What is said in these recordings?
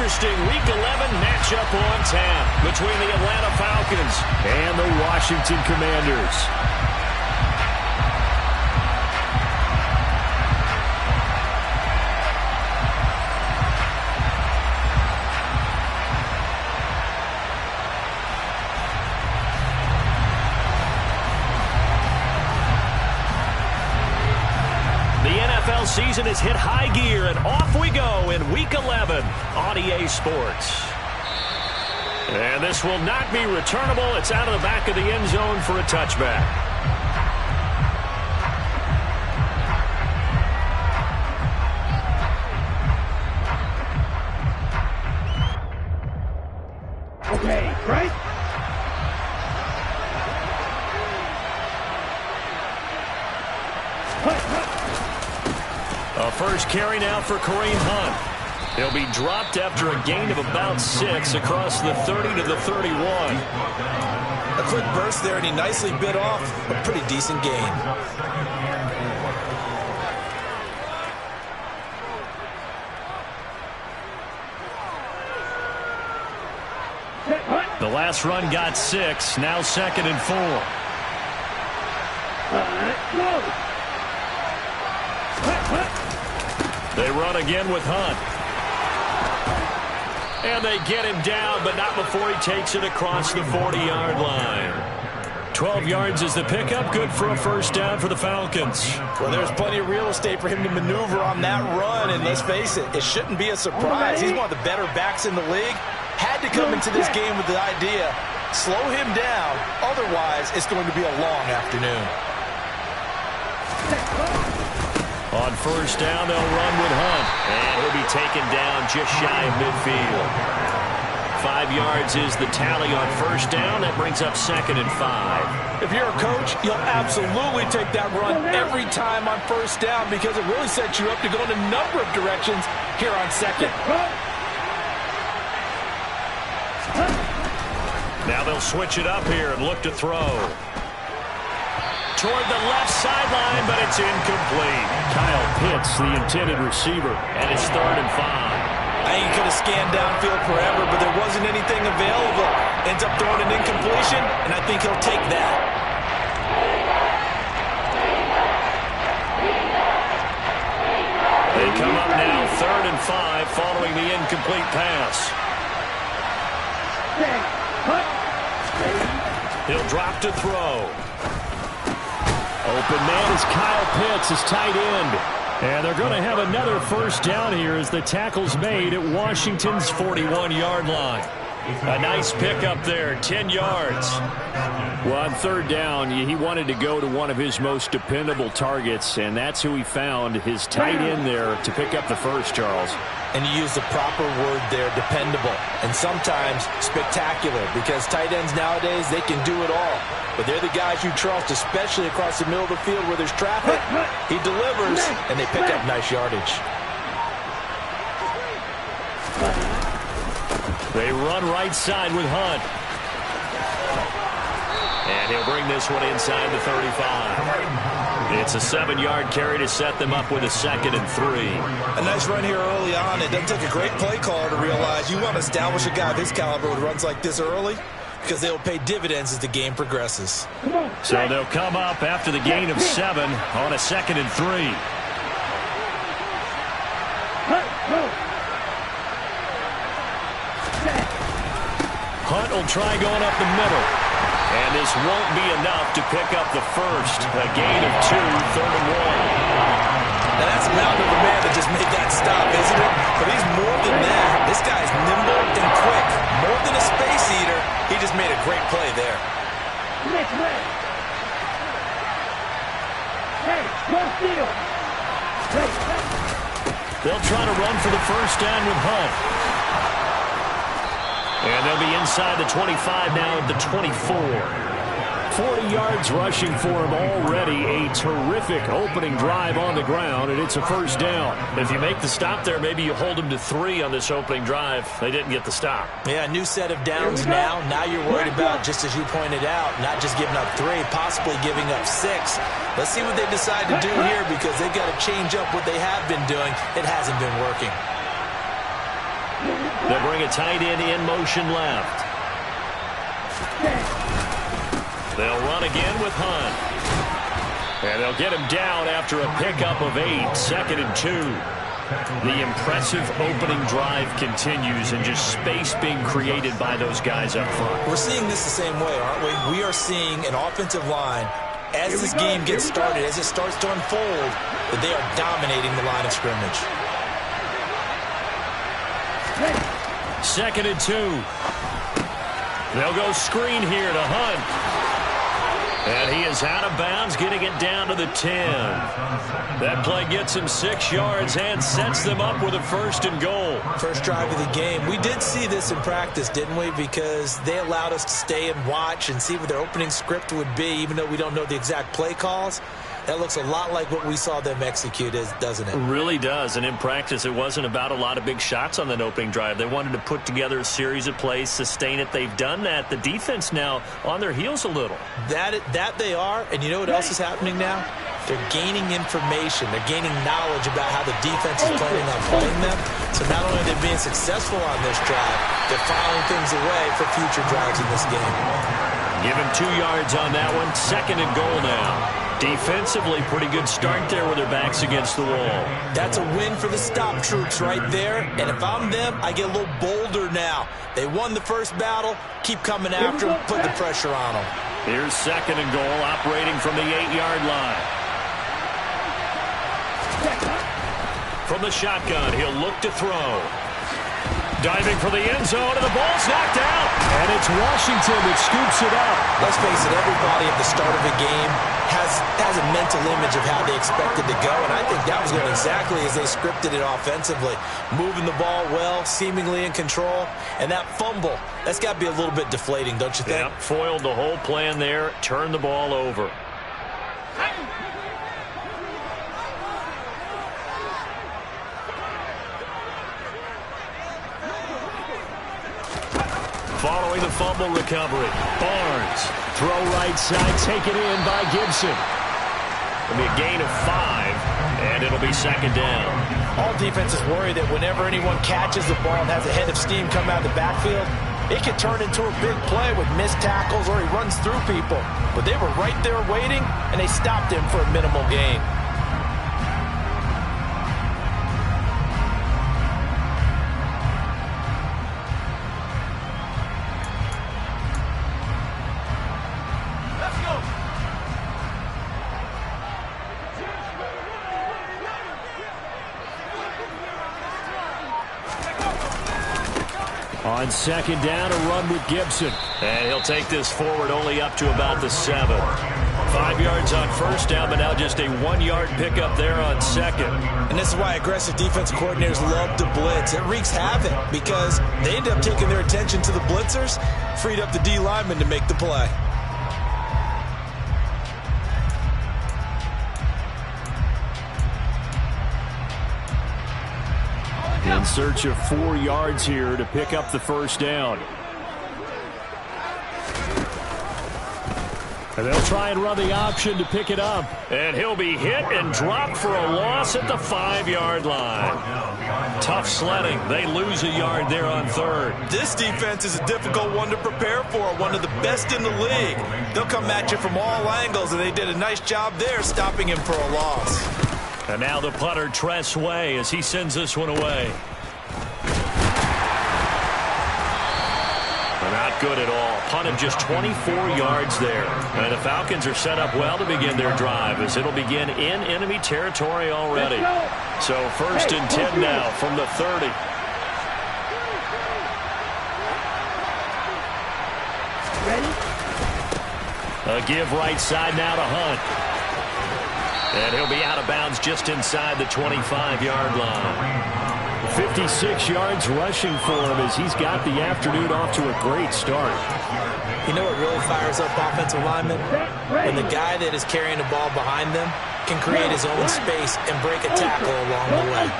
interesting Week 11 matchup on tap between the Atlanta Falcons and the Washington Commanders. Season has hit high gear, and off we go in Week 11 on EA Sports. And this will not be returnable. It's out of the back of the end zone for a touchback. Okay, right? A first carry now for Kareem Hunt. He'll be dropped after a gain of about 6 across the 30 to the 31. A quick burst there, and he nicely bit off a pretty decent gain. The last run got 6, now 2nd and 4. Go! They run again with Hunt. And they get him down, but not before he takes it across the 40-yard line. 12 yards is the pickup, good for a first down for the Falcons. Well, there's plenty of real estate for him to maneuver on that run, and let's face it, it shouldn't be a surprise. He's one of the better backs in the league. Had to come into this game with the idea, slow him down, otherwise it's going to be a long afternoon. On first down, they'll run with Hunt. And he'll be taken down just shy of midfield. 5 yards is the tally on first down. That brings up 2nd and 5. If you're a coach, you'll absolutely take that run every time on first down because it really sets you up to go in a number of directions here on second. Now they'll switch it up here and look to throw. Toward the left sideline, but it's incomplete. Kyle Pitts, the intended receiver, and it's 3rd and 5. I think he could have scanned downfield forever, but there wasn't anything available. Ends up throwing an incompletion, and I think he'll take that. They come up now 3rd and 5 following the incomplete pass. He'll drop to throw. Open man is Kyle Pitts, his tight end. And they're going to have another first down here as the tackle's made at Washington's 41-yard line. A nice pickup there, 10 yards. Well, on 3rd down, he wanted to go to one of his most dependable targets, and that's who he found, his tight end there, to pick up the first, Charles. And you use the proper word there, dependable, and sometimes spectacular, because tight ends nowadays, they can do it all. But they're the guys you trust, especially across the middle of the field where there's traffic. He delivers, and they pick up nice yardage. They run right side with Hunt. And he'll bring this one inside the 35. It's a 7-yard carry to set them up with a 2nd and 3. A nice run here early on. It doesn't take a great play caller to realize you want to establish a guy of his caliber who runs like this early because they'll pay dividends as the game progresses. So they'll come up after the gain of 7 on a 2nd and 3. Hunt will try going up the middle. And this won't be enough to pick up the first. A gain of 2, 3rd and 1. Now that's a mountain of a man that just made that stop, isn't it? But he's more than that. This guy's nimble and quick. More than a space eater. He just made a great play there. Next play. Hey, go steal. They'll try to run for the first down with Hunt. And they'll be inside the 25 now at the 24. 40 yards rushing for him already. A terrific opening drive on the ground, and it's a first down. If you make the stop there, maybe you hold them to 3 on this opening drive. They didn't get the stop. Yeah, a new set of downs now. Now you're worried about, just as you pointed out, not just giving up 3, possibly giving up 6. Let's see what they decide to do here because they've got to change up what they have been doing. It hasn't been working. They bring a tight end in motion left. They'll run again with Hunt. And they'll get him down after a pickup of 8, 2nd and 2. The impressive opening drive continues, and just space being created by those guys up front. We're seeing this the same way, aren't we? We are seeing an offensive line, as this game gets started, as it starts to unfold, that they are dominating the line of scrimmage. 2nd and 2. They'll go screen here to Hunt. And he is out of bounds, getting it down to the 10. That play gets him 6 yards and sets them up with a 1st and goal. First drive of the game. We did see this in practice, didn't we? Because they allowed us to stay and watch and see what their opening script would be, even though we don't know the exact play calls. That looks a lot like what we saw them execute, doesn't it? It really does. And in practice, it wasn't about a lot of big shots on that opening drive. They wanted to put together a series of plays, sustain it. They've done that. The defense now on their heels a little. That they are. And you know what else is happening now? They're gaining information. They're gaining knowledge about how the defense is planning on playing them. So not only are they being successful on this drive, they're filing things away for future drives in this game. Give him 2 yards on that one. 2nd and goal now. Defensively, pretty good start there with their backs against the wall. That's a win for the stop troops right there. And if I'm them, I get a little bolder now. They won the first battle. Keep coming after them. Put the pressure on them. Here's 2nd and goal, operating from the 8-yard line. From the shotgun, he'll look to throw. Diving for the end zone, and the ball's knocked out. And it's Washington that scoops it up. Let's face it, everybody at the start of a game has a mental image of how they expect it to go, and I think that was going exactly as they scripted it offensively. Moving the ball well, seemingly in control, and that fumble, that's got to be a little bit deflating, don't you think? Yeah, foiled the whole plan there, turned the ball over. Following the fumble recovery, Barnes, throw right side, taken in by Gibson. It'll be a gain of 5, and it'll be 2nd down. All defenses worry that whenever anyone catches the ball and has a head of steam come out of the backfield, it can turn into a big play with missed tackles or he runs through people. But they were right there waiting, and they stopped him for a minimal gain. On 2nd down, a run with Gibson. And he'll take this forward only up to about the 7. 5 yards on 1st down, but now just a 1-yard pickup there on 2nd. And this is why aggressive defense coordinators love to blitz. It wreaks havoc because they end up taking their attention to the blitzers, freed up the D lineman to make the play. In search of 4 yards here to pick up the 1st down. And they'll try and run the option to pick it up. And he'll be hit and dropped for a loss at the 5-yard line. Tough sledding. They lose a yard there on 3rd. This defense is a difficult one to prepare for, one of the best in the league. They'll come at you from all angles, and they did a nice job there stopping him for a loss. And now the punter, Tress Way, as he sends this one away. Not good at all. Punted just 24 yards there. And the Falcons are set up well to begin their drive, as it'll begin in enemy territory already. So 1st and 10 now from the 30. A give right side now to Hunt. And he'll be out of bounds just inside the 25-yard line. 56 yards rushing for him as he's got the afternoon off to a great start. You know what really fires up offensive linemen? When the guy that is carrying the ball behind them can create his own space and break a tackle along the way.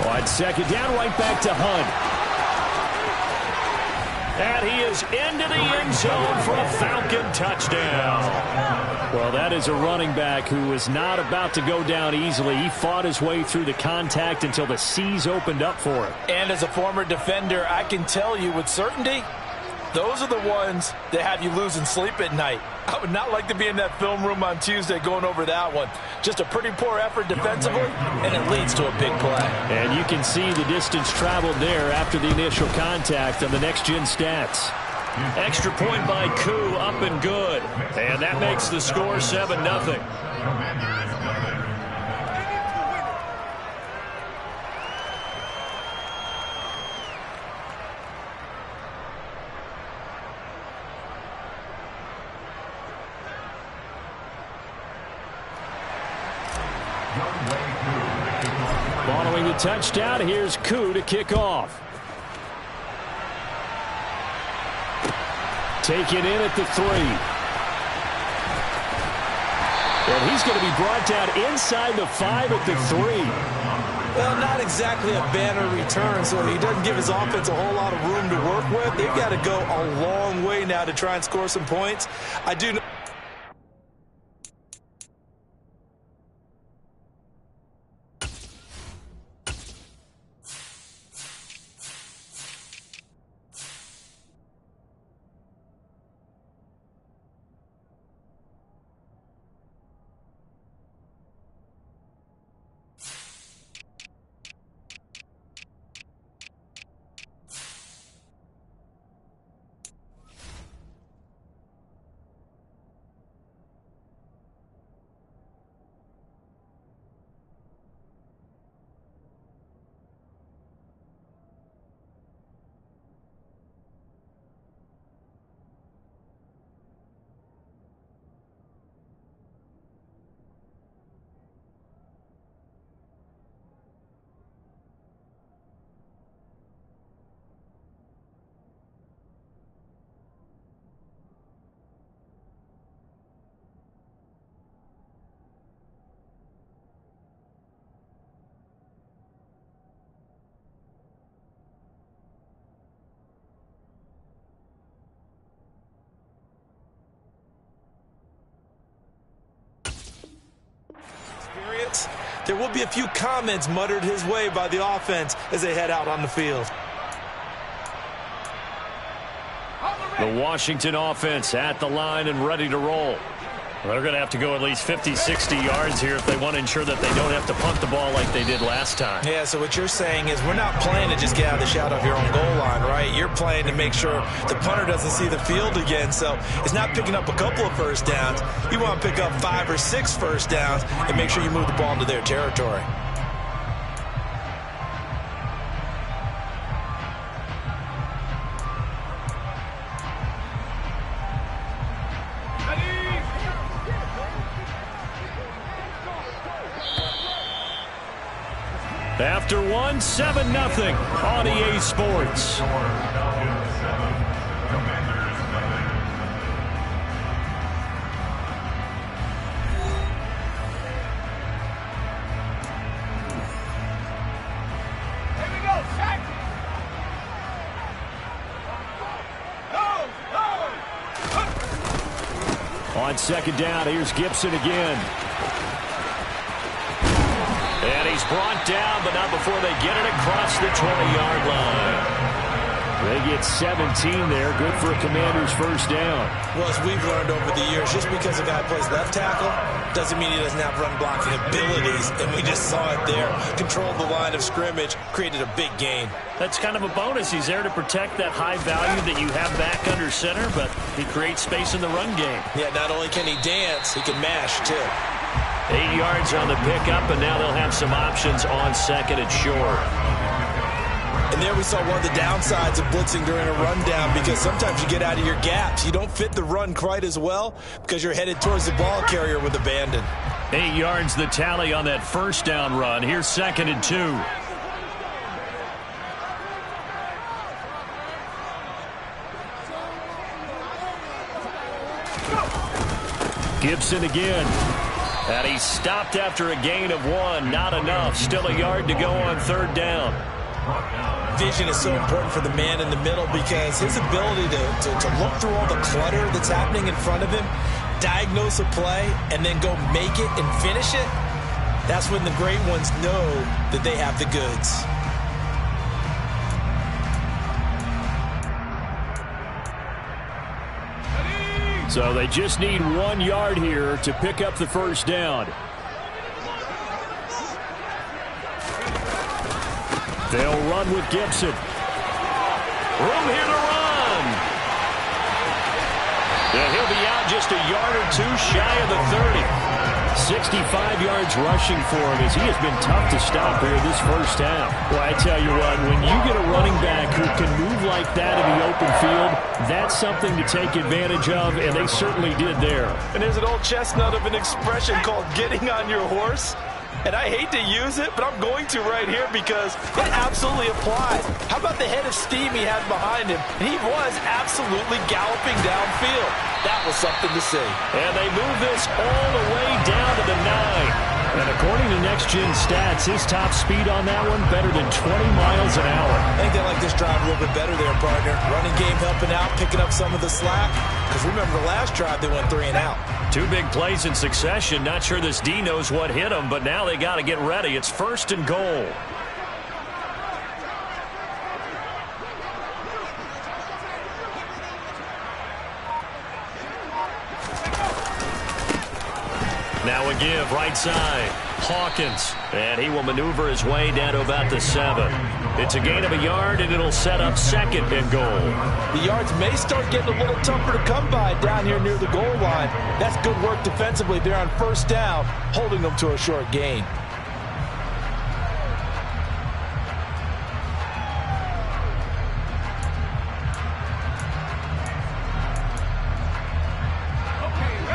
On 2nd down, right back to Hunt. And he is into the end zone for a Falcon touchdown. Well, that is a running back who was not about to go down easily. He fought his way through the contact until the seas opened up for him. And as a former defender, I can tell you with certainty, those are the ones that have you losing sleep at night. I would not like to be in that film room on Tuesday going over that one. Just a pretty poor effort defensively, and it leads to a big play. And you can see the distance traveled there after the initial contact on the next-gen stats. Extra point by Koo, up and good. And that makes the score 7-0. Following the touchdown, here's Koo to kick off. Taken in at the 3. And he's going to be brought down inside the 5 at the 3. Well, not exactly a banner return, so he doesn't give his offense a whole lot of room to work with. They've got to go a long way now to try and score some points. I do know. There will be a few comments muttered his way by the offense as they head out on the field. The Washington offense at the line and ready to roll. They're going to have to go at least 50, 60 yards here if they want to ensure that they don't have to punt the ball like they did last time. Yeah, so what you're saying is we're not playing to just get out of the shadow of your own goal line, right? You're playing to make sure the punter doesn't see the field again. So it's not picking up a couple of first downs. You want to pick up 5 or 6 first downs and make sure you move the ball into their territory. After 7-0 on EA Sports. On second down, here's Gibson again. And he's brought down, but not before they get it across the 20-yard line. They get 17 there. Good for a Commander's first down. Well, as we've learned over the years, just because a guy plays left tackle doesn't mean he doesn't have run blocking abilities. And we just saw it there. Controlled the line of scrimmage, created a big gain. That's kind of a bonus. He's there to protect that high value that you have back under center, but he creates space in the run game. Yeah, not only can he dance, he can mash, too. 8 yards on the pickup, and now they'll have some options on second and short. And there we saw one of the downsides of blitzing during a rundown, because sometimes you get out of your gaps. You don't fit the run quite as well because you're headed towards the ball carrier with abandon. 8 yards the tally on that first down run. Here's second and 2. Gibson again. And he stopped after a gain of 1. Not enough. Still a yard to go on third down. Vision is so important for the man in the middle because his ability to look through all the clutter that's happening in front of him, diagnose a play, and then go make it and finish it, that's when the great ones know that they have the goods. So they just need 1 yard here to pick up the first down. They'll run with Gibson. Room here to run. And he'll be out just a yard or two shy of the 30. 65 yards rushing for him as he has been tough to stop here this first half. Well, I tell you what, when you get a running back who can move like that in the open field, that's something to take advantage of, and they certainly did there. And there's an old chestnut of an expression called getting on your horse. And I hate to use it, but I'm going to right here because it absolutely applies. How about the head of steam he had behind him? And he was absolutely galloping downfield. That was something to see. And they move this all the way down to the 9. And according to Next Gen Stats, his top speed on that one better than 20 miles an hour. I think they like this drive a little bit better there, partner. Running game helping out, picking up some of the slack. Because remember the last drive, they went 3 and out. 2 big plays in succession. Not sure this D knows what hit him, but now they got to get ready. It's 1st and goal. Now a give right side. Hawkins. And he will maneuver his way down to about the 7. It's a gain of a yard, and it'll set up 2nd and goal. The yards may start getting a little tougher to come by down here near the goal line. That's good work defensively there on 1st down, holding them to a short gain.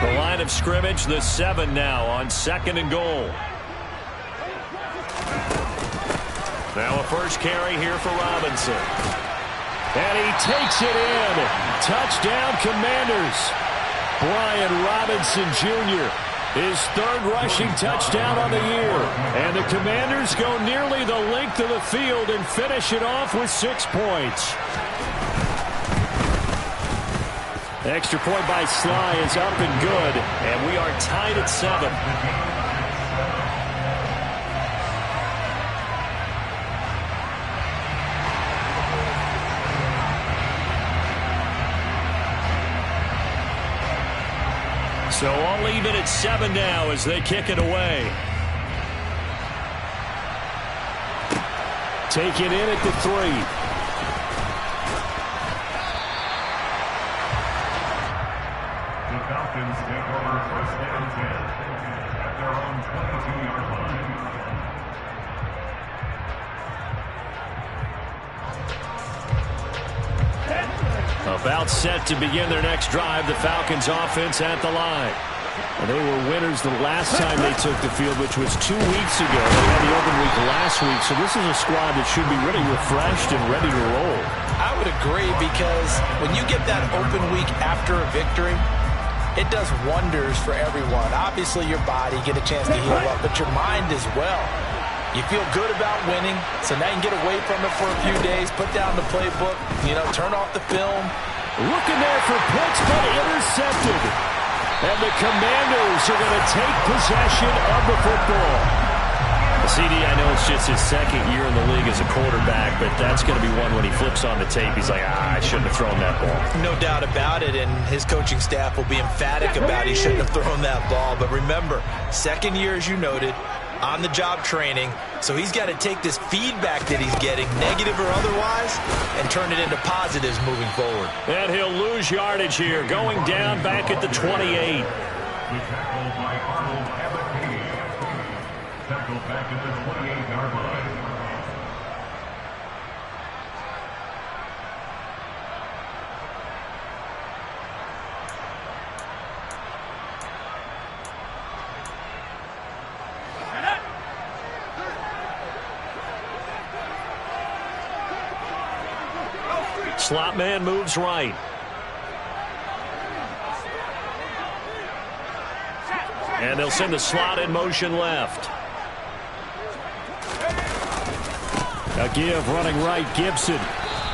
The line of scrimmage, the 7 now on 2nd and goal. Now a first carry here for Robinson. And he takes it in. Touchdown, Commanders. Brian Robinson Jr., his 3rd rushing touchdown on the year. And the Commanders go nearly the length of the field and finish it off with 6 points. Extra point by Sly is up and good, and we are tied at 7. So I'll leave it at 7 now as they kick it away. Take it in at the 3. Falcons take over 1st and 10 at their own 22-yard line. About set to begin their next drive, the Falcons offense at the line. And they were winners the last time they took the field, which was 2 weeks ago. They had the open week last week, so this is a squad that should be really refreshed and ready to roll. I would agree because when you get that open week after a victory, it does wonders for everyone. Obviously, your body, get a chance to heal up, but your mind as well. You feel good about winning, so now you can get away from it for a few days, put down the playbook, turn off the film. Looking there for Pitts, but intercepted. And the Commanders are going to take possession of the football. CD, I know it's just his 2nd year in the league as a quarterback, but that's going to be one when he flips on the tape. He's like, I shouldn't have thrown that ball. No doubt about it, and his coaching staff will be emphatic about he shouldn't have thrown that ball. But remember, 2nd year, as you noted, on-the-job training, so he's got to take this feedback that he's getting, negative or otherwise, and turn it into positives moving forward. And he'll lose yardage here, going down back at the 28. Tackled by Arnold Abbott. Tackled back at the 28-yard line. Slot man moves right. And they'll send the slot in motion left. A give running right, Gibson.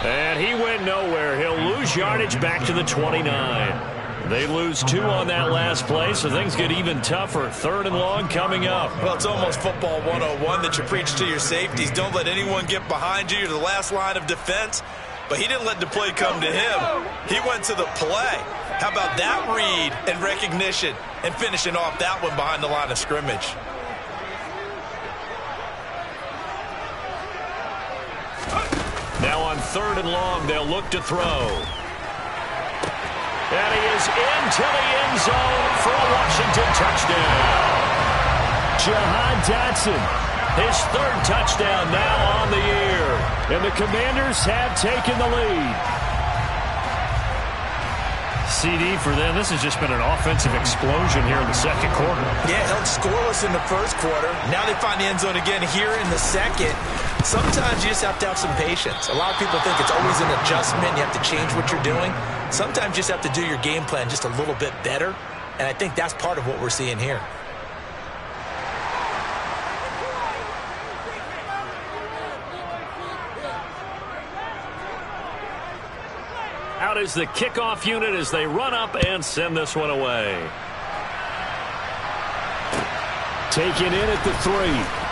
And he went nowhere. He'll lose yardage back to the 29. They lose 2 on that last play, so things get even tougher. 3rd and long coming up. Well, it's almost football 101 that you preach to your safeties. Don't let anyone get behind you. You're the last line of defense. But he didn't let the play come to him. He went to the play. How about that read and recognition and finishing off that one behind the line of scrimmage? Now on 3rd and long, they'll look to throw. And he is into the end zone for a Washington touchdown. Jahan Dotson, his 3rd touchdown now on the year. And the Commanders have taken the lead. CD for them. This has just been an offensive explosion here in the 2nd quarter. Yeah, held scoreless in the 1st quarter. Now they find the end zone again here in the 2nd. Sometimes you just have to have some patience. A lot of people think it's always an adjustment. You have to change what you're doing. Sometimes you just have to do your game plan just a little bit better. And I think that's part of what we're seeing here. Out is the kickoff unit as they run up and send this one away. Taken in at the 3.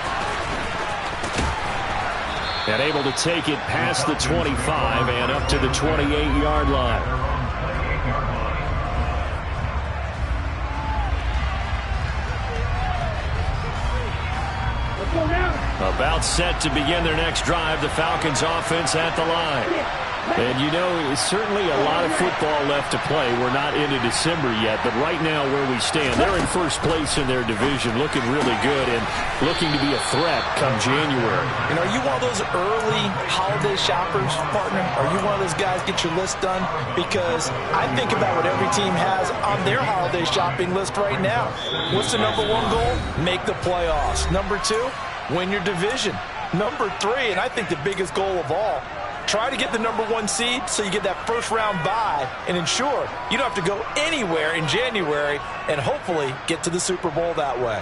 And able to take it past the 25 and up to the 28-yard line. Let's go now. About set to begin their next drive, the Falcons offense at the line. And you know, it's certainly a lot of football left to play. We're not into December yet, but right now where we stand, they're in first place in their division, looking really good and looking to be a threat come January. And are you one of those early holiday shoppers, partner? Are you one of those guys get your list done? Because I think about what every team has on their holiday shopping list right now. What's the #1 goal? Make the playoffs. #2, win your division. #3, and I think the biggest goal of all, try to get the #1 seed so you get that first-round bye and ensure you don't have to go anywhere in January and hopefully get to the Super Bowl that way.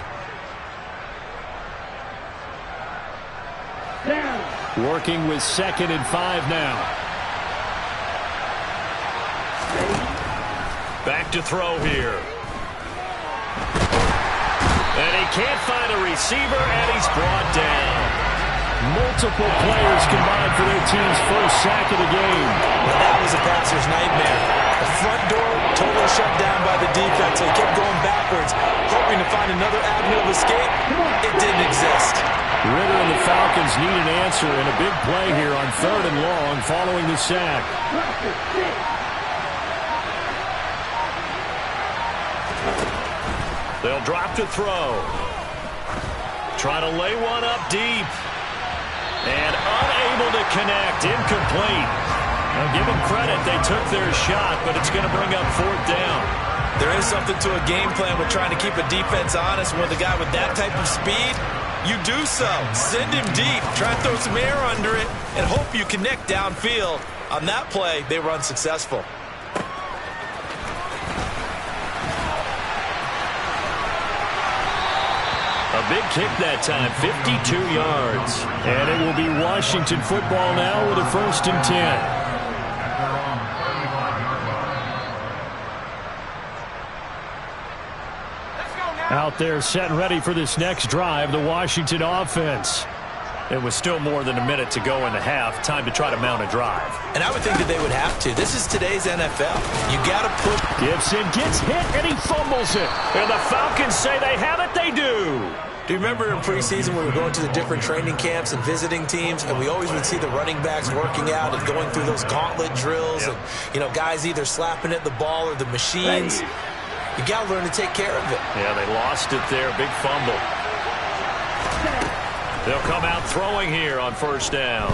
Down. Working with 2nd and 5 now. Back to throw here. And he can't find a receiver, and he's brought down. Multiple players combined for their team's first sack of the game. Well, that was a passer's nightmare. The front door totally shut down by the defense. So he kept going backwards, hoping to find another avenue of escape. It didn't exist. Ritter and the Falcons need an answer in a big play here on 3rd and long following the sack. They'll drop to throw. Try to lay one up deep. And unable to connect. Incomplete. Now give them credit. They took their shot, but it's going to bring up 4th down. There is something to a game plan with trying to keep a defense honest. With a guy with that type of speed, you do so. Send him deep. Try to throw some air under it and hope you connect downfield. On that play, they were unsuccessful. A big kick that time, 52 yards. And it will be Washington football now with a 1st and 10. Out there set and ready for this next drive, the Washington offense. It was still more than a minute to go in the half. Time to try to mount a drive. And I would think that they would have to. This is today's NFL. You got to put... Gibson gets hit and he fumbles it. And the Falcons say they have it. They do. Do you remember in preseason when we were going to the different training camps and visiting teams, and we always would see the running backs working out and going through those gauntlet drills, and, you know, guys either slapping at the ball or the machines. You got to learn to take care of it. Yeah, they lost it there. Big fumble. They'll come out throwing here on 1st down.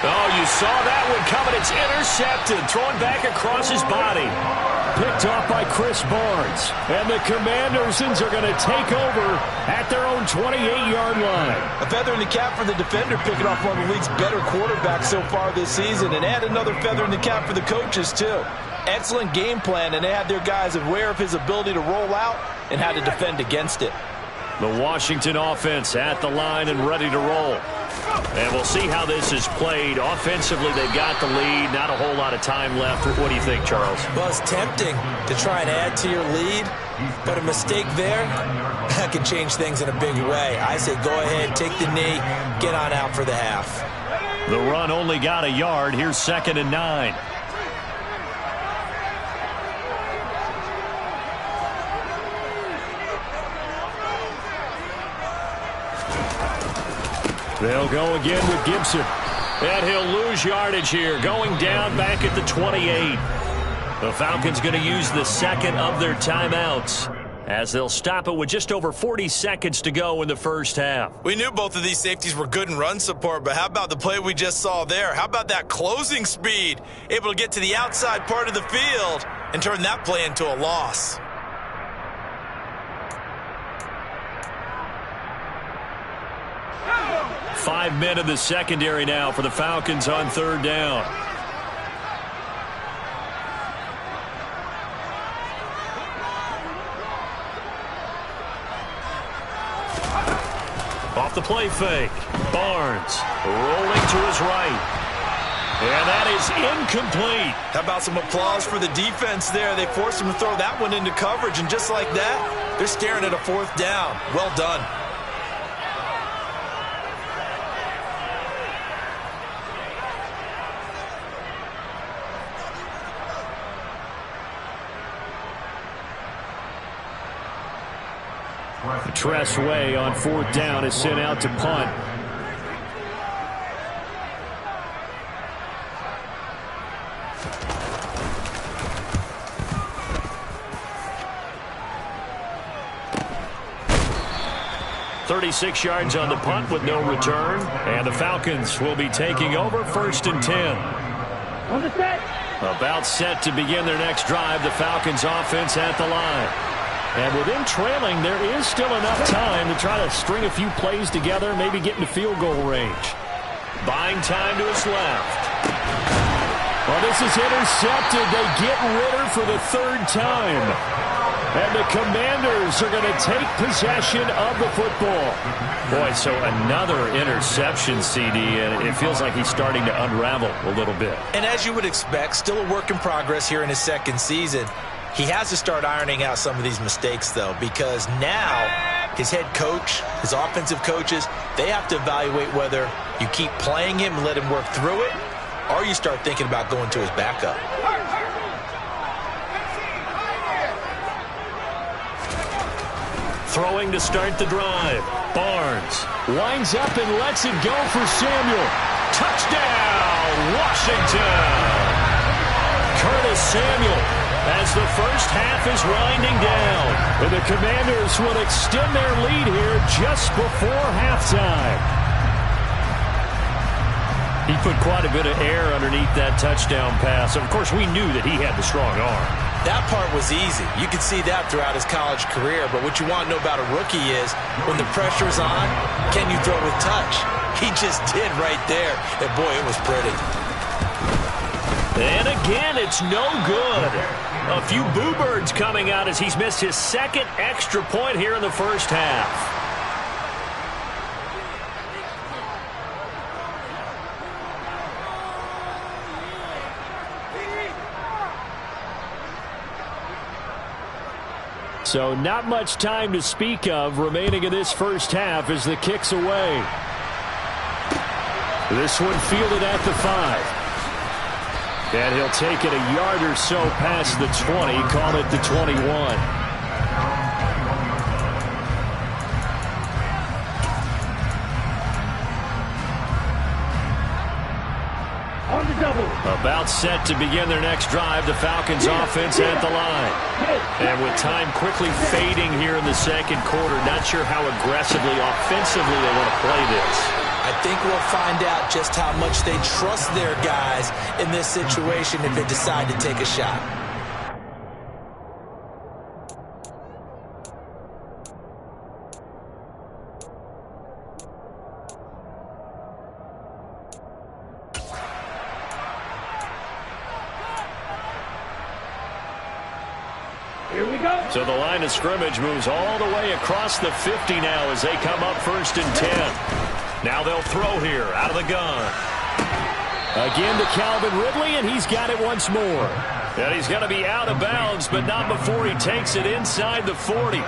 Oh, you saw that one coming. It's intercepted. Thrown back across his body. Picked off by Chris Barnes. And the Commanders are going to take over at their own 28-yard line. A feather in the cap for the defender, picking off one of the league's better quarterbacks so far this season. And add another feather in the cap for the coaches, too. Excellent game plan, and they had their guys aware of his ability to roll out and how to defend against it. The Washington offense at the line and ready to roll. And we'll see how this is played. Offensively, they've got the lead. Not a whole lot of time left. What do you think, Charles? Well, it's tempting to try and add to your lead, but a mistake there, that can change things in a big way. I say go ahead, take the knee, get on out for the half. The run only got a yard. Here's 2nd and 9. They'll go again with Gibson. And he'll lose yardage here. Going down back at the 28. The Falcons going to use the second of their timeouts as they'll stop it with just over 40 seconds to go in the first half. We knew both of these safeties were good in run support, but how about the play we just saw there? How about that closing speed? Able to get to the outside part of the field and turn that play into a loss. Five men in the secondary now for the Falcons on 3rd down. Off the play fake. Barnes rolling to his right. And that is incomplete. How about some applause for the defense there? They forced him to throw that one into coverage, and just like that, they're staring at a 4th down. Well done. Tressway on 4th down is sent out to punt. .36 yards on the punt with no return. And the Falcons will be taking over 1st and 10. On the set. About set to begin their next drive. The Falcons offense at the line. And with them trailing, there is still enough time to try to string a few plays together, maybe get into field goal range. Buying time to his left. Well, this is intercepted. They get Ritter for the 3rd time. And the Commanders are going to take possession of the football. Boy, so another interception, CD, and it feels like he's starting to unravel a little bit. And as you would expect, still a work in progress here in his 2nd season. He has to start ironing out some of these mistakes, though, because now his head coach, his offensive coaches, they have to evaluate whether you keep playing him and let him work through it, or you start thinking about going to his backup. Throwing to start the drive. Barnes winds up and lets it go for Samuel. Touchdown, Washington! Curtis Samuel, as the first half is winding down. And the Commanders will extend their lead here just before halftime. He put quite a bit of air underneath that touchdown pass. Of course, we knew that he had the strong arm. That part was easy. You could see that throughout his college career. But what you want to know about a rookie is when the pressure's on, can you throw with touch? He just did right there. And boy, it was pretty. And again, it's no good. A few boo birds coming out as he's missed his 2nd extra point here in the first half. So not much time to speak of remaining in this first half as the kick's away. This one fielded at the 5. And he'll take it a yard or so past the 20, call it the 21. On the double. About set to begin their next drive, the Falcons offense at the line. And with time quickly fading here in the 2nd quarter, not sure how aggressively, offensively they want to play this. I think we'll find out just how much they trust their guys in this situation if they decide to take a shot. Here we go. So the line of scrimmage moves all the way across the 50 now as they come up 1st and 10. Now they'll throw here out of the gun. Again to Calvin Ridley, and he's got it once more. And he's going to be out of bounds, but not before he takes it inside the 40.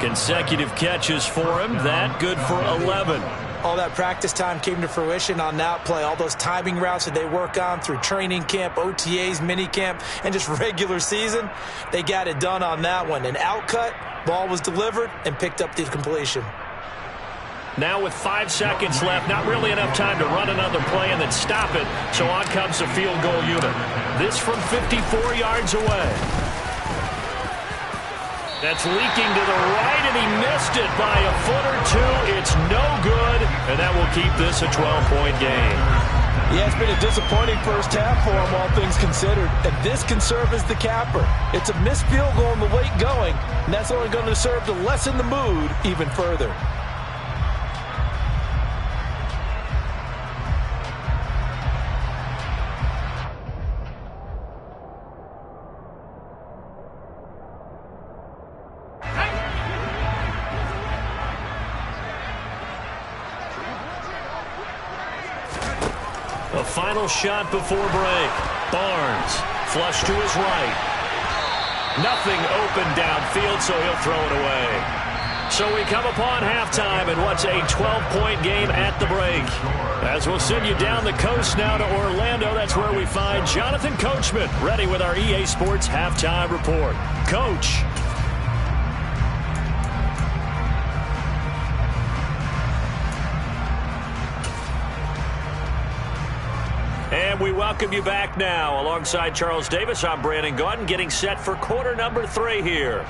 Consecutive catches for him. That good for 11. All that practice time came to fruition on that play. All those timing routes that they work on through training camp, OTAs, minicamp, and just regular season, they got it done on that one. An outcut, ball was delivered, and picked up the completion. Now with 5 seconds left, not really enough time to run another play and then stop it. So on comes a field goal unit. This from 54 yards away. That's leaking to the right, and he missed it by a foot or two. It's no good, and that will keep this a 12-point game. Yeah, it's been a disappointing first half for him, all things considered. And this can serve as the capper. It's a missed field goal in the late going, and that's only going to serve to lessen the mood even further. A final shot before break. Barnes, flush to his right. Nothing open downfield, so he'll throw it away. So we come upon halftime in what's a 12-point game at the break. As we'll send you down the coast now to Orlando, that's where we find Jonathan Coachman, ready with our EA Sports Halftime Report. Coach. And we welcome you back now. Alongside Charles Davis, I'm Brandon Gaudin, getting set for quarter number 3 here.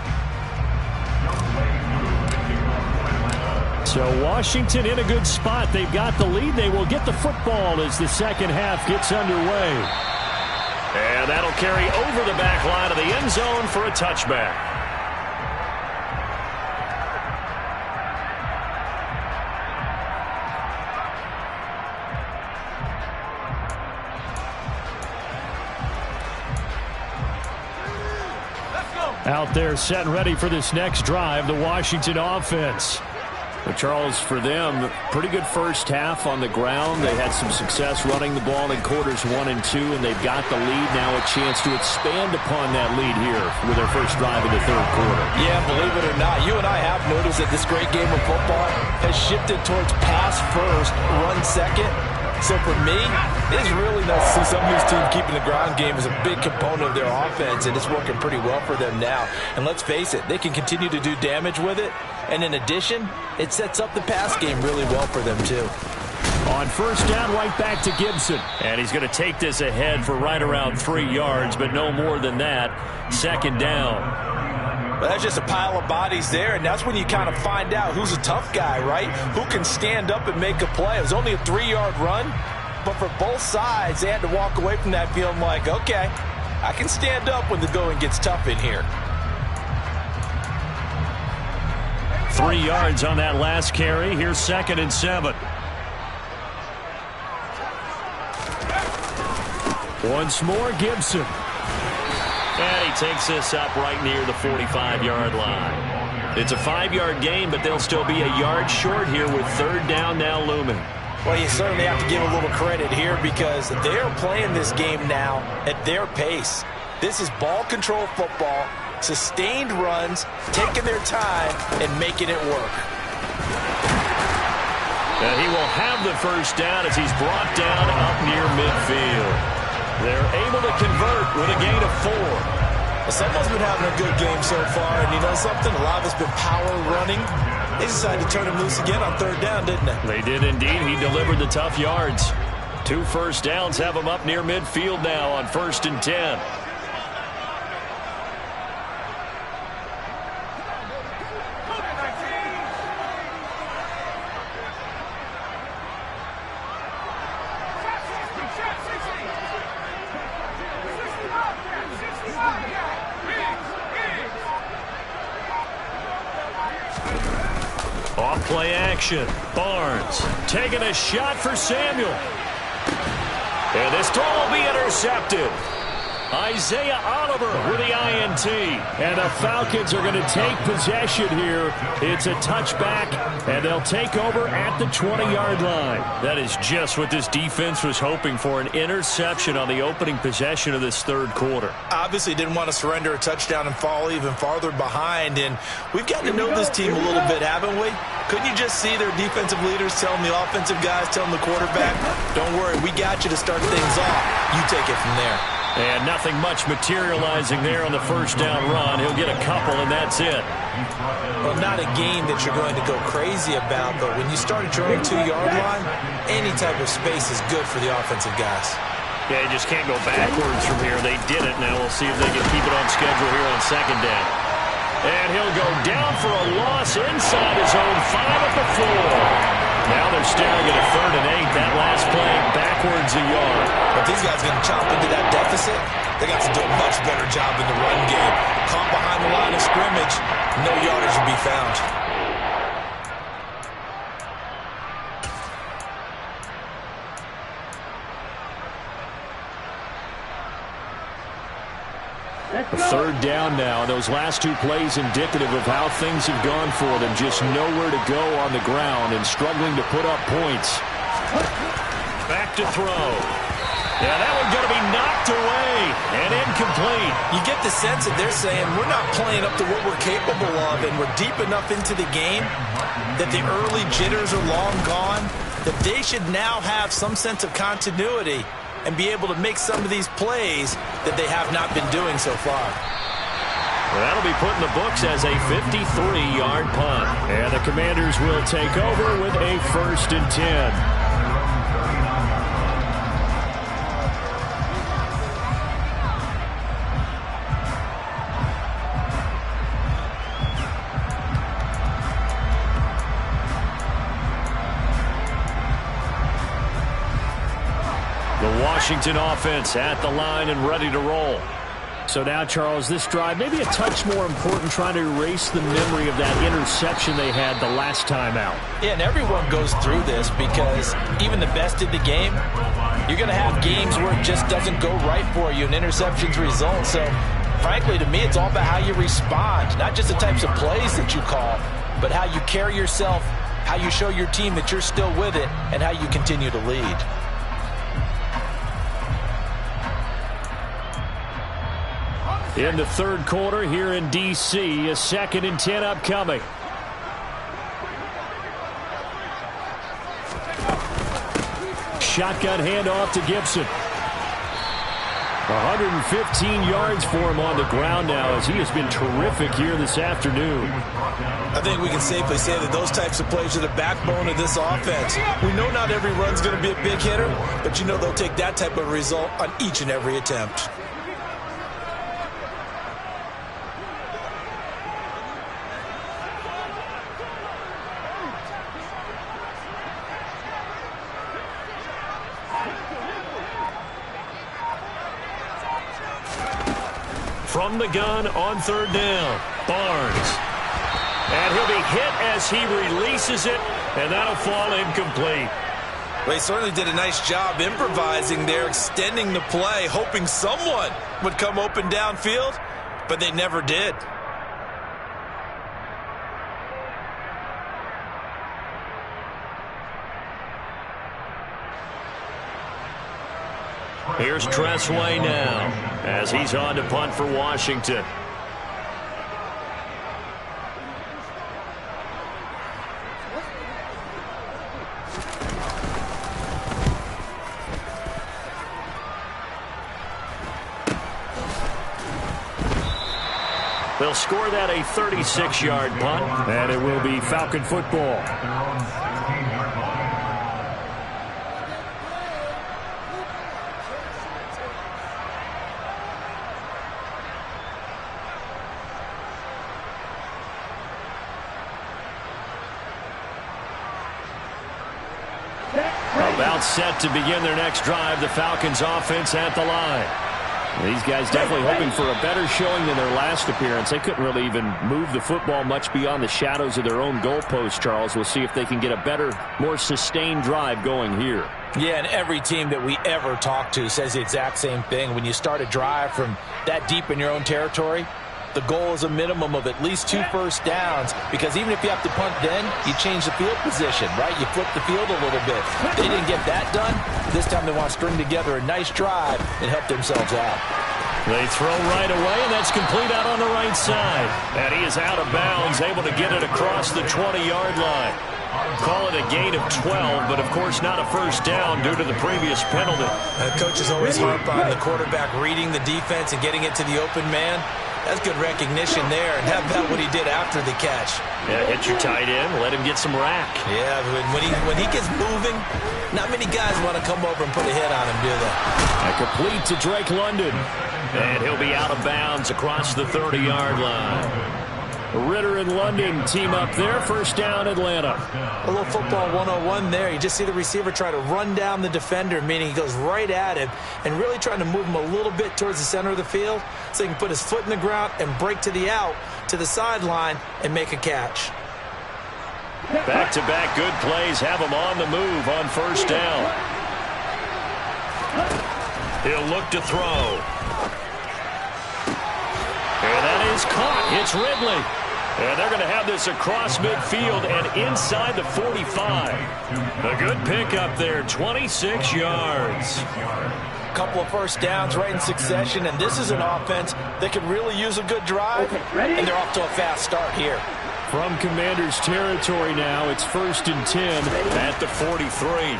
So Washington in a good spot. They've got the lead. They will get the football as the second half gets underway. And that'll carry over the back line of the end zone for a touchback. Out there set and ready for this next drive, the Washington offense. But Charles, for them, pretty good first half on the ground. They had some success running the ball in quarters 1 and 2, and they've got the lead now, a chance to expand upon that lead here with their first drive in the third quarter. Yeah, believe it or not, you and I have noticed that this great game of football has shifted towards pass first, run second. So for me, it's really nice to see some of these teams keeping the ground game as a big component of their offense, and it's working pretty well for them now. And let's face it, they can continue to do damage with it. And in addition, it sets up the pass game really well for them, too. On first down, right back to Gibson. And he's going to take this ahead for right around 3 yards, but no more than that. Second down. But that's just a pile of bodies there, and that's when you kind of find out who's a tough guy, right? Who can stand up and make a play. It was only a 3-yard run, but for both sides, they had to walk away from that feeling like, okay, I can stand up when the going gets tough in here. 3 yards on that last carry. Here's 2nd and 7. Once more, Gibson. And he takes this up right near the 45-yard line. It's a 5-yard gain, but they'll still be a yard short here with third down now looming. Well, you certainly have to give a little credit here because they're playing this game now at their pace. This is ball control football, sustained runs, taking their time, and making it work. And he will have the first down as he's brought down up near midfield. They're able to convert with a gain of 4. Well, someone's been having a good game so far, and you know something? A lot of it's been power running. They decided to turn him loose again on third down, didn't they? They did indeed. He delivered the tough yards. 2 first downs have him up near midfield now on 1st and 10. Off-play action. Barnes taking a shot for Samuel. And this throw will be intercepted. Isaiah Oliver with the INT. And the Falcons are going to take possession here. It's a touchback, and they'll take over at the 20-yard line. That is just what this defense was hoping for, an interception on the opening possession of this third quarter. Obviously didn't want to surrender a touchdown and fall even farther behind, and we've gotten to know this team a little bit, haven't we? Couldn't you just see their defensive leaders telling the offensive guys, telling the quarterback, don't worry, we got you to start things off. You take it from there. And nothing much materializing there on the first down run. He'll get a couple, and that's it. Well, not a game that you're going to go crazy about, but when you start at your own 2-yard line, any type of space is good for the offensive guys. Yeah, you just can't go backwards from here. They did it. Now we'll see if they can keep it on schedule here on second down. And he'll go down for a loss inside his own 5 at the 4. Now they're staring at a 3rd and 8. That last play backwards a yard. But these guys are going to chop into that deficit. They got to do a much better job in the run game. Caught behind the line of scrimmage, no yardage will be found. Third down now. Those last 2 plays indicative of how things have gone for them. Just nowhere to go on the ground and struggling to put up points. Back to throw. Yeah, that one's going to be knocked away and incomplete. You get the sense that they're saying we're not playing up to what we're capable of, and we're deep enough into the game that the early jitters are long gone, that they should now have some sense of continuity and be able to make some of these plays that they have not been doing so far. Well, that'll be put in the books as a 53-yard punt. And the Commanders will take over with a 1st and 10. Washington offense at the line and ready to roll. So now, Charles, this drive maybe a touch more important, trying to erase the memory of that interception they had the last time out. Yeah, and everyone goes through this because even the best in the game, you're going to have games where it just doesn't go right for you and interceptions result. So, frankly, to me, it's all about how you respond, not just the types of plays that you call, but how you carry yourself, how you show your team that you're still with it, and how you continue to lead. In the third quarter here in D.C., a 2nd and 10 upcoming. Shotgun handoff to Gibson. 115 yards for him on the ground now as he has been terrific here this afternoon. I think we can safely say that those types of plays are the backbone of this offense. We know not every run's going to be a big hitter, but you know they'll take that type of result on each and every attempt. From the gun on 3rd down, Barnes. And he'll be hit as he releases it, and that'll fall incomplete. Well, he certainly did a nice job improvising there, extending the play, hoping someone would come open downfield, but they never did. Here's Tressway now as he's on to punt for Washington. They'll score that a 36-yard punt, and it will be Falcon football. About set to begin their next drive, the Falcons offense at the line. These guys definitely hoping for a better showing than their last appearance. They couldn't really even move the football much beyond the shadows of their own goalpost, Charles. We'll see if they can get a better, more sustained drive going here. Yeah, and every team that we ever talk to says the exact same thing. When you start a drive from that deep in your own territory, the goal is a minimum of at least 2 first downs, because even if you have to punt then, you change the field position, right? You flip the field a little bit. They didn't get that done. This time they want to string together a nice drive and help themselves out. They throw right away, and that's complete out on the right side. And he is out of bounds, able to get it across the 20-yard line. Call it a gain of 12, but of course not a first down due to the previous penalty. Coaches always harp on the quarterback reading the defense and getting it to the open man. That's good recognition there, and how about what he did after the catch? Yeah, hit your tight end, let him get some rack. Yeah, when he gets moving, not many guys want to come over and put a hit on him, do they? A complete to Drake London, and he'll be out of bounds across the 30-yard line. Ritter and London team up there. First down, Atlanta. A little football 101 there. You just see the receiver try to run down the defender, meaning he goes right at him and really trying to move him a little bit towards the center of the field so he can put his foot in the ground and break to the out, to the sideline, and make a catch. Back-to-back good plays have him on the move on first down. He'll look to throw. And that is caught. It's Ridley. And they're going to have this across midfield and inside the 45. A good pickup there, 26 yards. Couple of first downs right in succession, and this is an offense that could really use a good drive, and they're off to a fast start here. From Commander's territory now, it's 1st and 10 at the 43.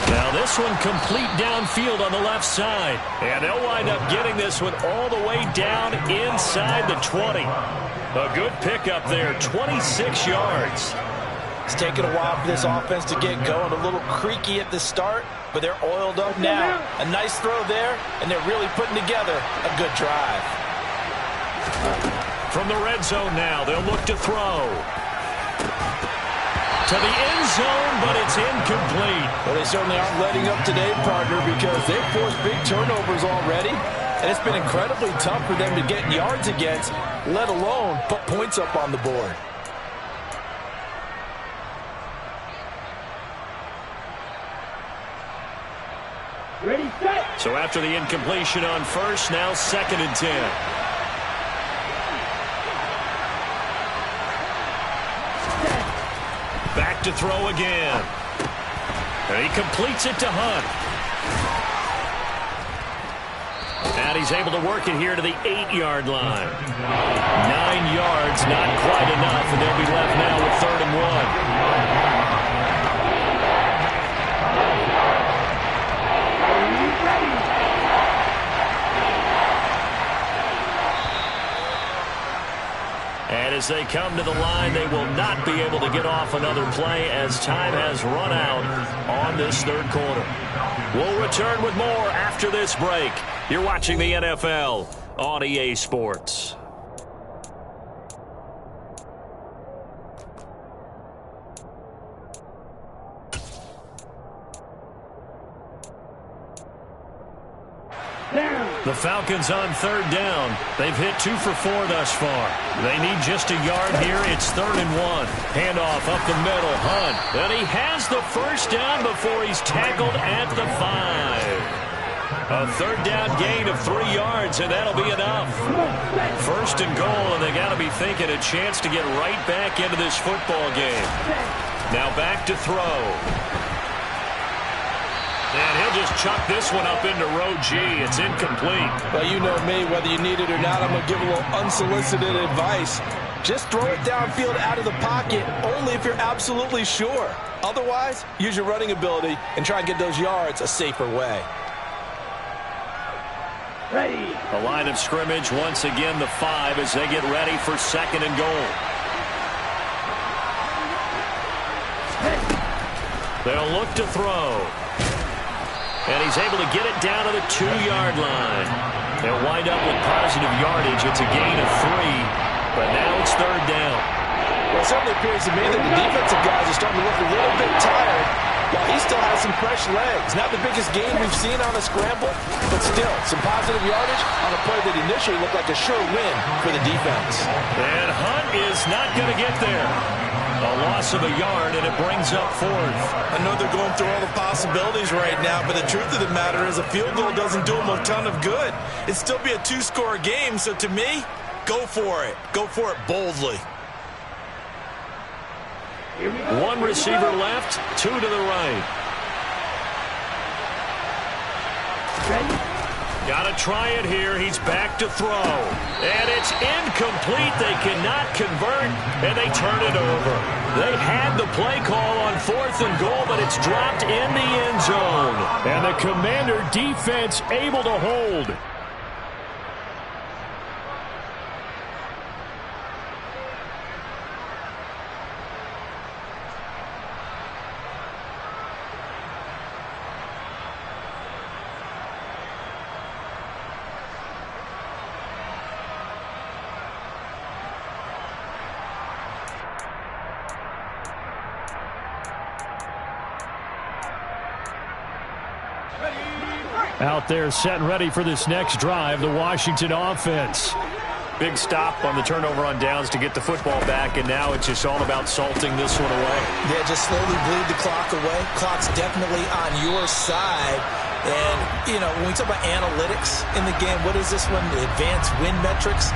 Now this one complete downfield on the left side. And they'll wind up getting this one all the way down inside the 20. A good pickup there, 26 yards. It's taken a while for this offense to get going. A little creaky at the start, but they're oiled up now. A nice throw there, and they're really putting together a good drive. From the red zone now, they'll look to throw. To the end zone, but it's incomplete. Well, they certainly aren't letting up today, partner, because they've forced big turnovers already, and it's been incredibly tough for them to get yards against, let alone put points up on the board. Ready, set. So after the incompletion on first, now 2nd and 10. Back to throw again. And he completes it to Hunt. And he's able to work it here to the 8-yard line. 9 yards, not quite enough, and they'll be left now with 3rd and 1. And as they come to the line, they will not be able to get off another play as time has run out on this 3rd quarter. We'll return with more after this break. You're watching the NFL on EA Sports. The Falcons on 3rd down. They've hit 2 for 4 thus far. They need just a yard here. It's 3rd and 1. Handoff up the middle. Hunt. And he has the first down before he's tackled at the 5. A 3rd down gain of 3 yards, and that'll be enough. 1st and goal, and they got to be thinking a chance to get right back into this football game. Now back to throw. And he'll just chuck this one up into row G. It's incomplete. Well, you know me, whether you need it or not, I'm going to give a little unsolicited advice. Just throw it downfield out of the pocket, only if you're absolutely sure. Otherwise, use your running ability and try and get those yards a safer way. Ready. The line of scrimmage once again the 5 as they get ready for 2nd and goal. They'll look to throw. And he's able to get it down to the 2-yard line. They'll wind up with positive yardage. It's a gain of 3, but now it's 3rd down. Well, it certainly appears to me that the defensive guys are starting to look a little bit tired. He still has some fresh legs. Not the biggest gain we've seen on a scramble, but still some positive yardage on a play that initially looked like a sure win for the defense. And Hunt is not going to get there. A loss of a yard, and it brings up fourth. I know they're going through all the possibilities right now, but the truth of the matter is a field goal doesn't do them a ton of good. It'd still be a two-score game, so to me, go for it. Go for it boldly. One receiver left, two to the right. Got to try it here. He's back to throw. And it's incomplete. They cannot convert, and they turn it over. They had the play call on 4th and goal, but it's dropped in the end zone. And the Commander defense able to hold. Out there set and ready for this next drive, the Washington offense. Big stop on the turnover on downs to get the football back, and now it's just all about salting this one away. Yeah, just slowly bleed the clock away. Clock's definitely on your side. And, you know, when we talk about analytics in the game, what is this one? The advanced win metrics?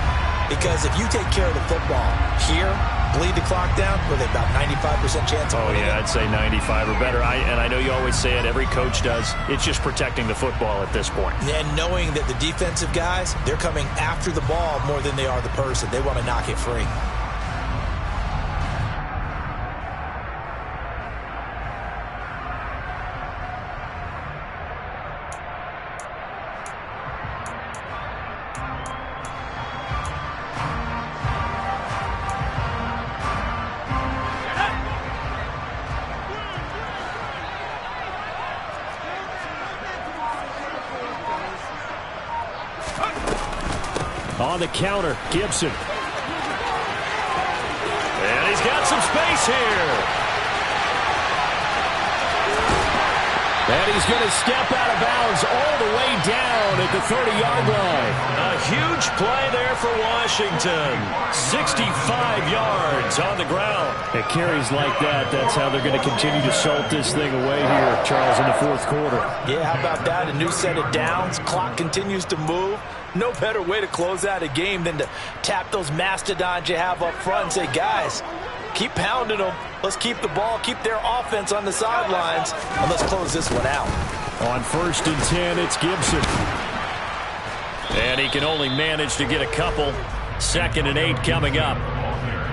Because if you take care of the football here, bleed the clock down, with about 95% chance of winning. Oh, yeah, I'd say 95 or better. And I know you always say it, every coach does. It's just protecting the football at this point. And knowing that the defensive guys, they're coming after the ball more than they are the person. They want to knock it free. On the counter, Gibson. And he's got some space here. And he's going to step out of bounds all the way down at the 30-yard line. A huge play there for Washington. 65 yards on the ground. At carries like that, that's how they're going to continue to salt this thing away here, Charles, in the fourth quarter. Yeah, how about that? A new set of downs. Clock continues to move. No better way to close out a game than to tap those mastodons you have up front and say, guys, keep pounding them. Let's keep the ball, keep their offense on the sidelines, and let's close this one out. On 1st and 10, it's Gibson. And he can only manage to get a couple. 2nd and 8 coming up.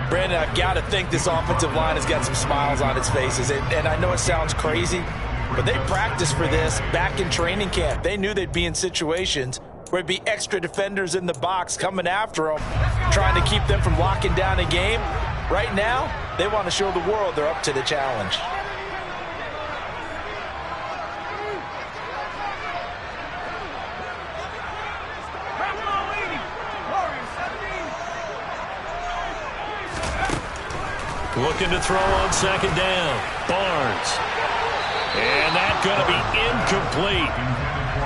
Brandon, I've got to think this offensive line has got some smiles on its faces. And I know it sounds crazy, but they practiced for this back in training camp. They knew they'd be in situations where it'd be extra defenders in the box coming after them, trying to keep them from locking down a game. Right now, they want to show the world they're up to the challenge. Looking to throw on 2nd down. Barnes. And that's going to be incomplete.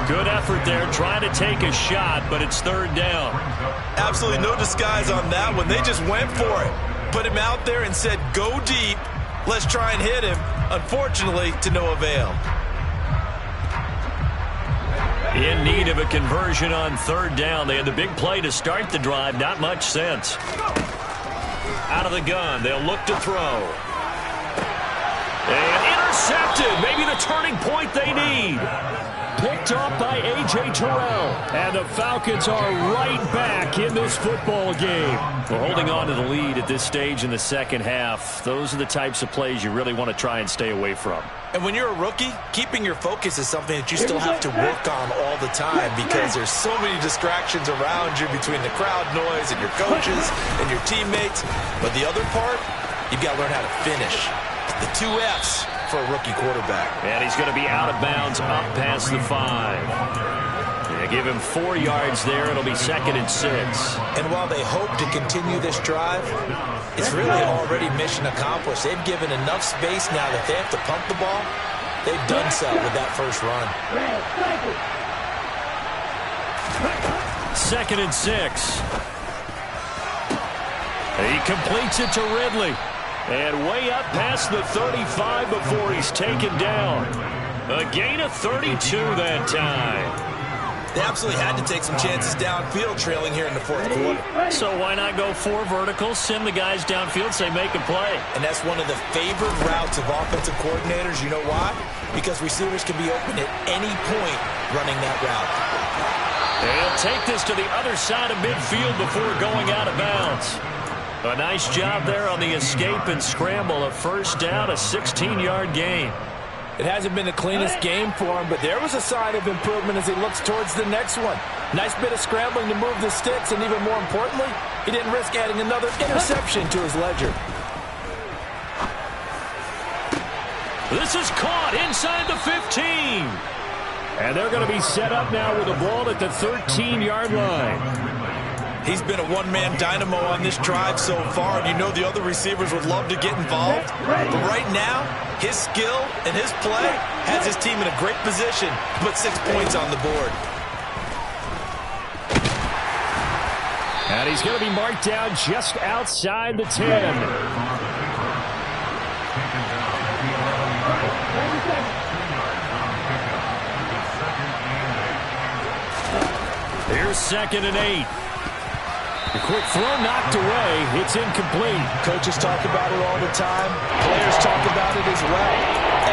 Good effort there, trying to take a shot, but it's 3rd down. Absolutely no disguise on that one. They just went for it. Put him out there and said, go deep. Let's try and hit him. Unfortunately, to no avail. In need of a conversion on 3rd down. They had the big play to start the drive. Not much sense. Out of the gun. They'll look to throw. And intercepted. Maybe the turning point they need. Picked off by A.J. Terrell. And the Falcons are right back in this football game. We're holding on to the lead at this stage in the second half. Those are the types of plays you really want to try and stay away from. And when you're a rookie, keeping your focus is something that you still have to work on all the time because there's so many distractions around you between the crowd noise and your coaches and your teammates. But the other part, you've got to learn how to finish. The 2 F's for a rookie quarterback. And he's going to be out of bounds up past the 5. Yeah, give him 4 yards there. It'll be 2nd and 6. And while they hope to continue this drive, it's really already mission accomplished. They've given enough space now that they have to pump the ball. They've done so with that first run. Second and 6. He completes it to Ridley. And way up past the 35 before he's taken down. A gain of 32 that time. They absolutely had to take some chances downfield trailing here in the fourth quarter. So why not go 4 verticals, send the guys downfield, say make a play. And that's one of the favored routes of offensive coordinators. You know why? Because receivers can be open at any point running that route. And he'll take this to the other side of midfield before going out of bounds. A nice job there on the escape and scramble. A first down, a 16-yard gain. It hasn't been the cleanest game for him, but there was a sign of improvement as he looks towards the next one. Nice bit of scrambling to move the sticks, and even more importantly, he didn't risk adding another interception to his ledger. This is caught inside the 15. And they're going to be set up now with the ball at the 13-yard line. He's been a one-man dynamo on this drive so far, and you know the other receivers would love to get involved. But right now, his skill and his play has his team in a great position to put 6 points on the board. And he's going to be marked down just outside the 10. Here's 2nd and 8. The quick throw knocked away. It's incomplete. Coaches talk about it all the time. Players talk about it as well.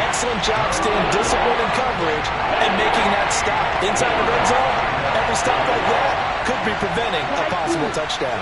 Excellent job staying disciplined in coverage and making that stop. Inside the red zone, every stop like that could be preventing a possible touchdown.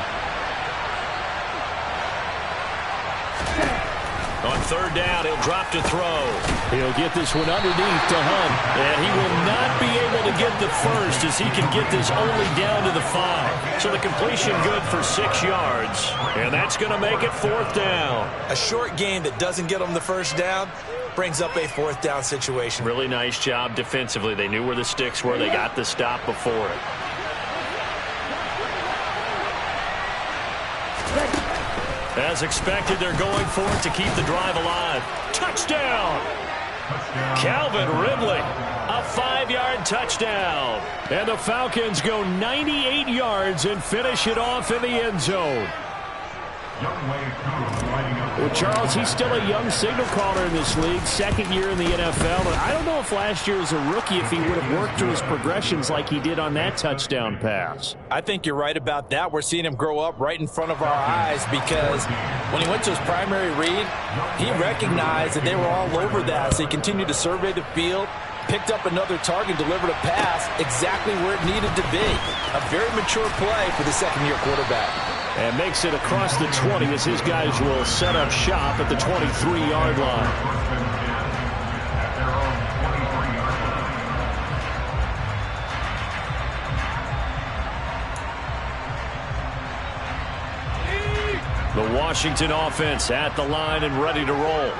On 3rd down, he'll drop to throw. He'll get this one underneath to Hunt. And he will not be able to get the first as he can get this only down to the 5. So the completion good for 6 yards. And that's going to make it 4th down. A short game that doesn't get them the first down brings up a 4th down situation. Really nice job defensively. They knew where the sticks were. They got the stop before it. As expected, they're going for it to keep the drive alive. Touchdown! Calvin Ridley, a 5-yard touchdown. And the Falcons go 98 yards and finish it off in the end zone. Well, Charles, he's still a young signal caller in this league, 2nd year in the NFL. But I don't know if last year as a rookie if he would have worked through his progressions like he did on that touchdown pass. I think you're right about that. We're seeing him grow up right in front of our eyes because when he went to his primary read, he recognized that they were all over that. So he continued to survey the field, picked up another target, delivered a pass exactly where it needed to be. A very mature play for the 2nd-year quarterback. And makes it across the 20 as his guys will set up shop at the 23-yard line. The Washington offense at the line and ready to roll.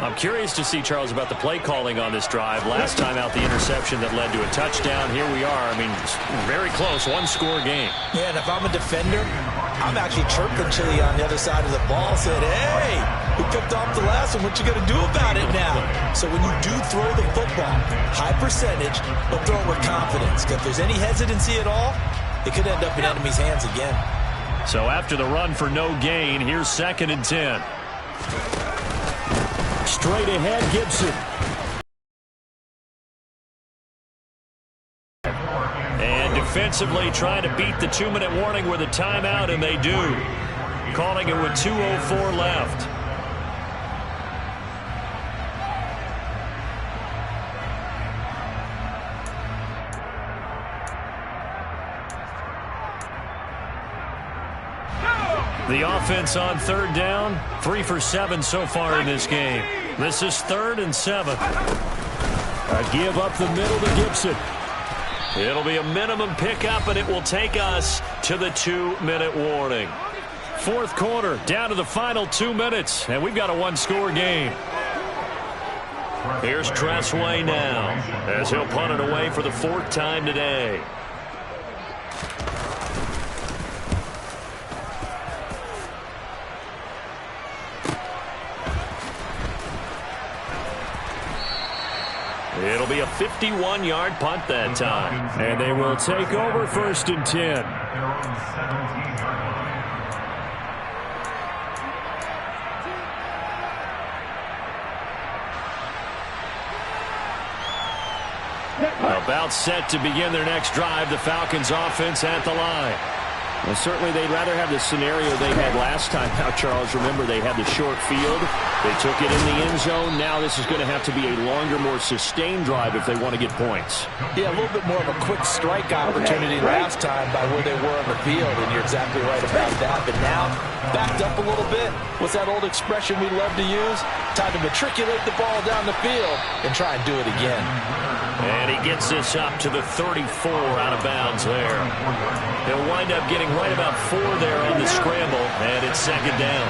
I'm curious to see, Charles, about the play calling on this drive. Last time out, the interception that led to a touchdown. Here we are. I mean, very close, 1-score game. Yeah, and if I'm a defender, I'm actually chirping Chili on the other side of the ball, said, hey, we picked off the last one. What you going to do about it now? So when you do throw the football, high percentage, but throw it with confidence. Because if there's any hesitancy at all, it could end up in enemy's hands again. So after the run for no gain, here's 2nd and 10. Straight ahead, Gibson. And defensively trying to beat the 2-minute warning with a timeout, and they do. Calling it with 2:04 left. The offense on 3rd down, 3 for 7 so far in this game. This is 3rd and 7. A give up the middle to Gibson. It'll be a minimum pickup, and it will take us to the 2-minute warning. 4th quarter, down to the final 2 minutes, and we've got a 1-score game. Here's Tressway now, as he'll punt it away for the 4th time today. a 51-yard punt that time. And they will take over 1st and 10. Their own 17-yard line. About set to begin their next drive. The Falcons offense at the line. Well, certainly they'd rather have the scenario they had last time. Now, Charles, remember they had the short field. They took it in the end zone. Now this is going to have to be a longer, more sustained drive if they want to get points. Yeah, a little bit more of a quick strike opportunity last time by where they were on the field, and you're exactly right about that. But now, backed up a little bit. What's that old expression we love to use? Time to matriculate the ball down the field and try and do it again. And he gets this up to the 34 out of bounds there. He'll wind up getting right about 4 there on the scramble, and it's 2nd down.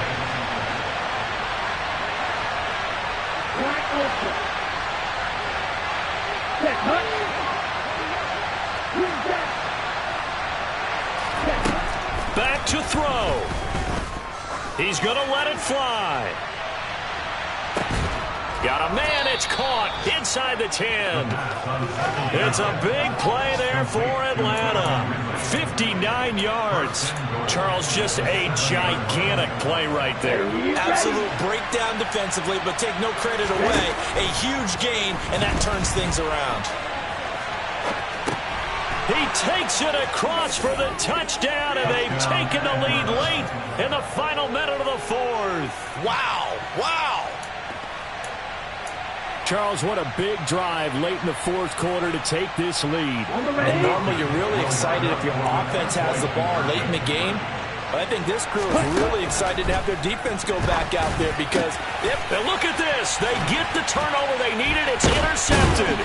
Back to throw. He's going to let it fly. Got a man, it's caught inside the 10. It's a big play there for Atlanta. 59 yards. Charles, just a gigantic play right there. Absolute breakdown defensively, but take no credit away. A huge gain, and that turns things around. He takes it across for the touchdown, and they've taken the lead late in the final minute of the 4th. Wow, wow. Charles, what a big drive late in the 4th quarter to take this lead. And normally you're really excited if your offense has the ball late in the game. But I think this crew is really excited to have their defense go back out there because, and look at this. They get the turnover they needed. It's intercepted.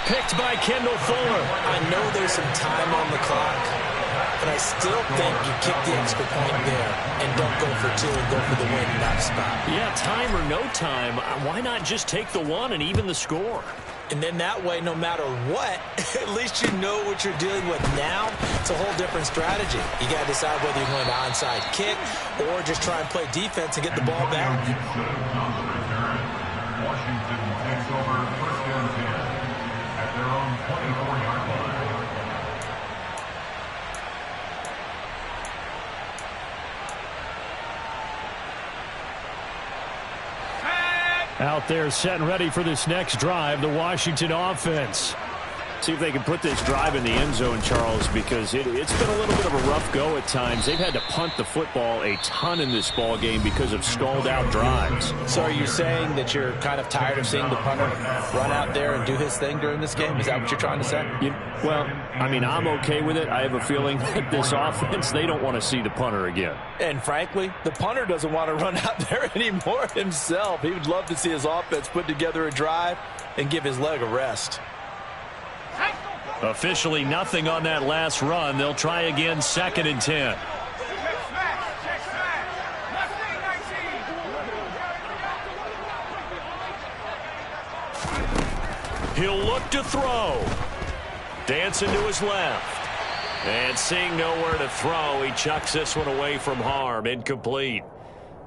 Picked by Kendall Fuller. I know there's some time on the clock, but I still think you kick the extra point there and don't go for 2 and go for the win in that spot. Yeah, time or no time, why not just take the 1 and even the score? And then that way, no matter what, at least you know what you're dealing with now. It's a whole different strategy. You got to decide whether you're going to onside kick or just try and play defense and get the ball back. Washington takes over 1st and 10 at their own 24-yard line. Out there set and ready for this next drive, the Washington offense. See if they can put this drive in the end zone, Charles, because it's been a little bit of a rough go at times. They've had to punt the football a ton in this ball game because of stalled-out drives. So are you saying that you're kind of tired of seeing the punter run out there and do his thing during this game? Is that what you're trying to say? Well, I mean, I'm okay with it. I have a feeling that this offense, they don't want to see the punter again. And frankly, the punter doesn't want to run out there anymore himself. He would love to see his offense put together a drive and give his leg a rest. Officially nothing on that last run. They'll try again 2nd and 10. He'll look to throw. Dancing to his left. And seeing nowhere to throw, he chucks this one away from harm. Incomplete.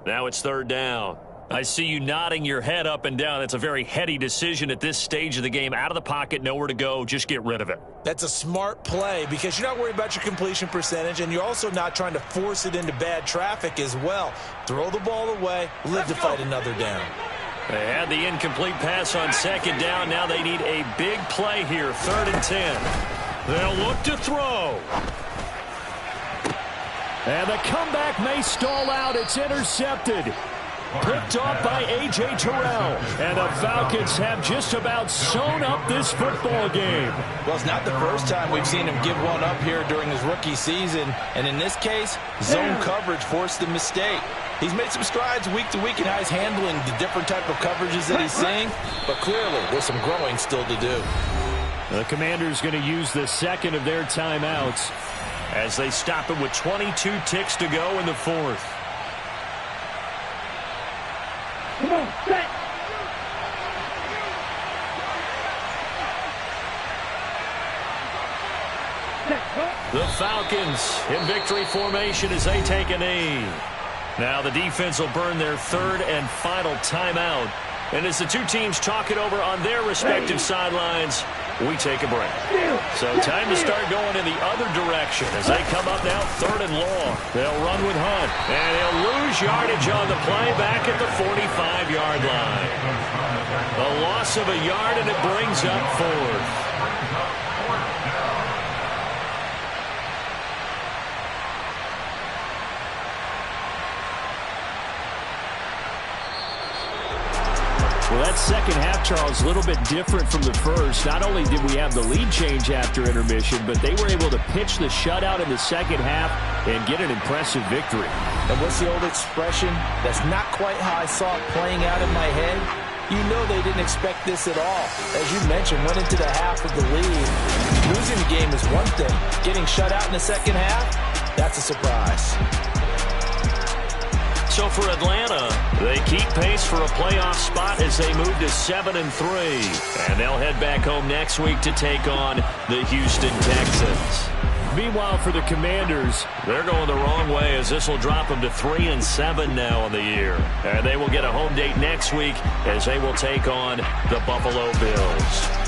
Now it's 3rd down. I see you nodding your head up and down. That's a very heady decision at this stage of the game. Out of the pocket, nowhere to go. Just get rid of it. That's a smart play because you're not worried about your completion percentage, and you're also not trying to force it into bad traffic as well. Throw the ball away, live to fight another down. They had the incomplete pass on 2nd down. Now they need a big play here, 3rd and 10. They'll look to throw. And the comeback may stall out. It's intercepted. Picked off by A.J. Terrell. And the Falcons have just about sewn up this football game. Well, it's not the first time we've seen him give one up here during his rookie season. And in this case, zone coverage forced the mistake. He's made some strides week to week in how he's handling the different type of coverages that he's seeing. But clearly, there's some growing still to do. The Commanders going to use the 2nd of their timeouts as they stop it with 22 ticks to go in the 4th. Come on, set. The Falcons in victory formation as they take a knee. Now the defense will burn their 3rd and final timeout And as the two teams talk it over on their respective sidelines, we take a break. So time to start going in the other direction as they come up now 3rd and long. They'll run with Hunt. And he'll lose yardage on the play back at the 45-yard line. A loss of a yard, and it brings up 4th. Well, that second half, Charles, a little bit different from the first. Not only did we have the lead change after intermission, but they were able to pitch the shutout in the second half and get an impressive victory. And what's the old expression? That's not quite how I saw it playing out in my head. You know they didn't expect this at all. As you mentioned, went into the half with the lead. Losing the game is one thing. Getting shut out in the second half, that's a surprise. So for Atlanta, they keep pace for a playoff spot as they move to 7-3. And they'll head back home next week to take on the Houston Texans. Meanwhile, for the Commanders, they're going the wrong way as this will drop them to 3-7 now on the year. And they will get a home date next week as they will take on the Buffalo Bills.